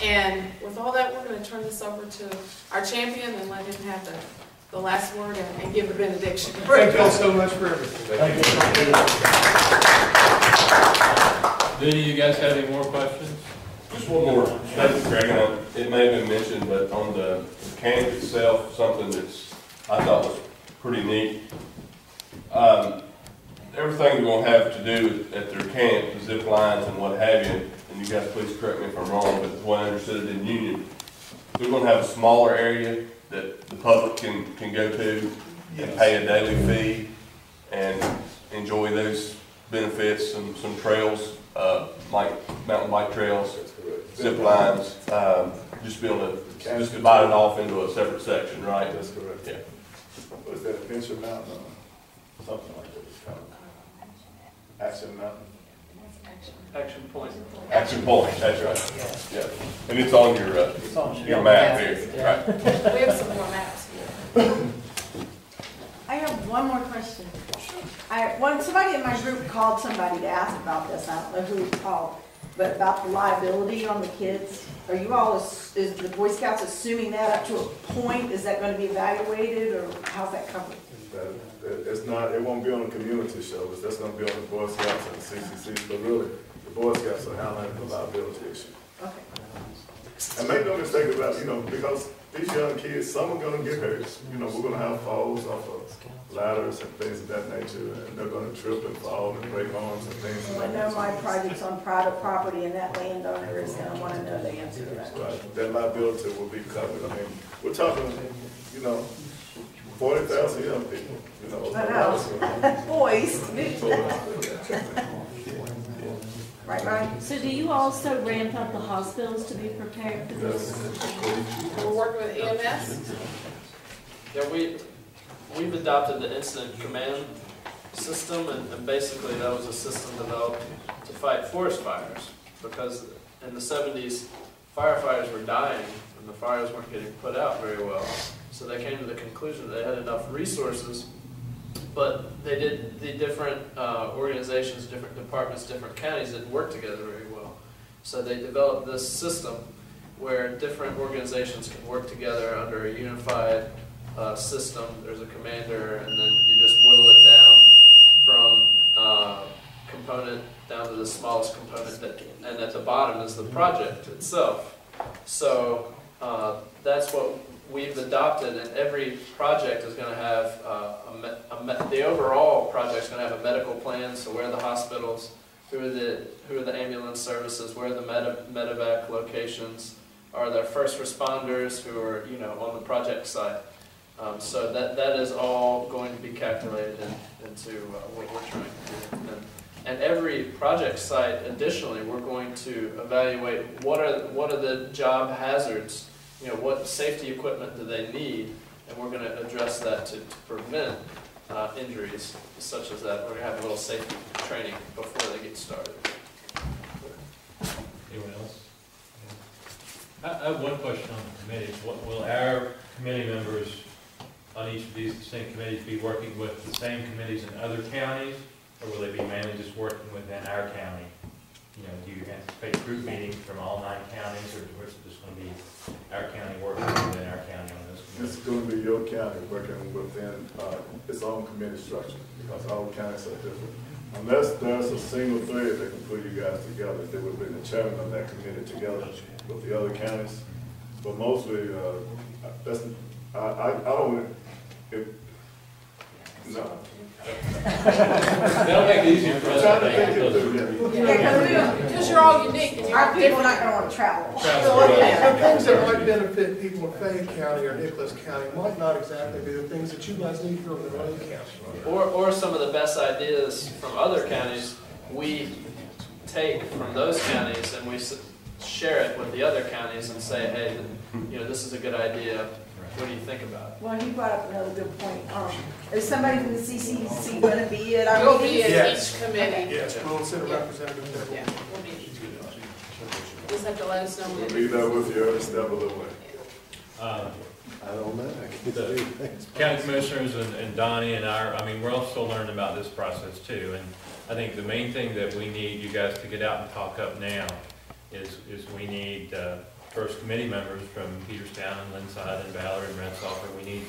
And with all that, we're going to turn this over to our champion and let him have the last word and give the benediction. Thank you all so much for everything. Thank you. Do you guys have any more questions? Just one more. Thank you, Craig. It may have been mentioned, but on the camp itself, something that's I thought was pretty neat. Everything we're going to have to do at their camp, the zip lines and what have you, and you guys please correct me if I'm wrong, but the way I understood it in Union, we're going to have a smaller area that the public can go to and pay a daily fee and enjoy those benefits, some trails, like mountain bike trails, zip lines, just be able to just divide it off into a separate section, right? That's correct. Yeah. What's that, Adventure Mountain or something like that? It's called Action Mountain. Action point. Action Point, that's right. Yeah. And it's on your map here, right? We have some more maps here. I have one more question. Somebody in my group called somebody to ask about this. I don't know who called, but about the liability on the kids. Are you all, is the Boy Scouts assuming that up to a point? Is that going to be evaluated, or how's that covered? It's not, it won't be on the community shows. That's going to be on the Boy Scouts and the CCC. But really, the Boy Scouts are handling the liability issue. Okay. And make no mistake about it, because these young kids, some are going to get hurt. We're going to have falls off of ladders and things of that nature, and they're going to trip and fall and break arms and things Well, like I that. know my project's on private property, and that landowner is going to want to know the answer to that. Right. That liability will be covered. I mean, we're talking, 40,000 young people. I know. Boys. Right. So do you also ramp up the hospitals to be prepared for this? We're working with EMS. Yeah, we've adopted the incident command system, and basically that was a system developed to fight forest fires, because in the 70s firefighters were dying and the fires weren't getting put out very well. So they came to the conclusion that they had enough resources, but the different organizations, different departments, different counties didn't work together very well. So they developed this system where different organizations can work together under a unified system. There's a commander, and then you just whittle it down from component down to the smallest component, and at the bottom is the project itself. So that's what we've adopted, and every project is going to have the overall project is going to have a medical plan. So where are the hospitals, who are the ambulance services, where are the medevac locations, are there first responders who are on the project site. So that is all going to be calculated into what we're trying to do. And every project site, additionally, we're going to evaluate what are the job hazards. What safety equipment do they need, and we're going to address that to prevent injuries such as that. We're going to have a little safety training before they get started. Anyone else? I have one question on the committees. Will our committee members on each of these distinct committees be working with the same committees in other counties, or will they be mainly just working within our county? Do you anticipate group meetings from all 9 counties, or is it just going to be our county working within our county on this committee? It's going to be your county working within its own committee structure, because all counties are different. Unless there's a single thread that can put you guys together, they would bring the chairman of that committee together with the other counties. But mostly, I don't. No. That'll make it easier for us to think. Because you're all unique. And Our people are not going to want to travel. The things that might benefit people in Fayette County or Nicholas County might not exactly be the things that you guys need from their own county. Or some of the best ideas from other counties we take from those counties and we share it with the other counties and say, hey, this is a good idea. What do you think about it? Well, he brought up another good point. Is somebody from the CCC going to be at our We'll meeting? be at Yes. each committee. Yes, we'll send a representative there. Yeah, we'll be at each committee. Just have to let us know. We'll be there with you every step of the way. I don't know. The county commissioners and Donnie and we're all still learning about this process too. And I think the main thing that we need you guys to get out and talk up now is we need first committee members from Peterstown and Linside and Ballard and Red Sulphur. We need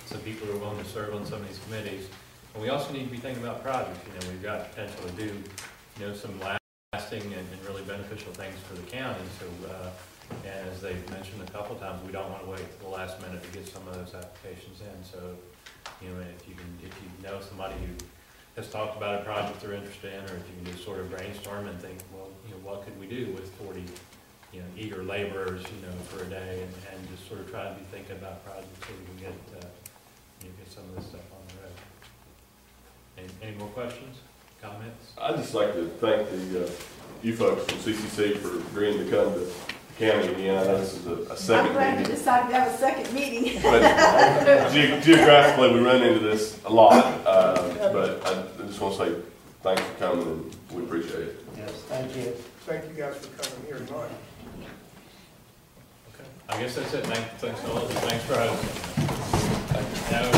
some people who are willing to serve on some of these committees. And we also need to be thinking about projects. You know, we've got potential to do, you know, some lasting and really beneficial things for the county. So, and as they've mentioned a couple of times, we don't want to wait till the last minute to get some of those applications in. So, you know, if you know somebody who has talked about a project they're interested in, or if you can just sort of brainstorm and think, well, you know, what could we do with 40, you know, eager laborers, you know, for a day, and just sort of try to be thinking about projects so we can get, you know, get some of this stuff on the road. Any more questions, comments? I'd just like to thank the, you folks from CCC for agreeing to come to the county again. I know this is a I'm second glad you meeting. decided to have a second meeting. But geographically, we run into this a lot, but I just want to say thanks for coming, and we appreciate it. Yes, thank you. Thank you guys for coming here tonight. Okay. I guess that's it. Thanks all. Thanks for hosting. Now,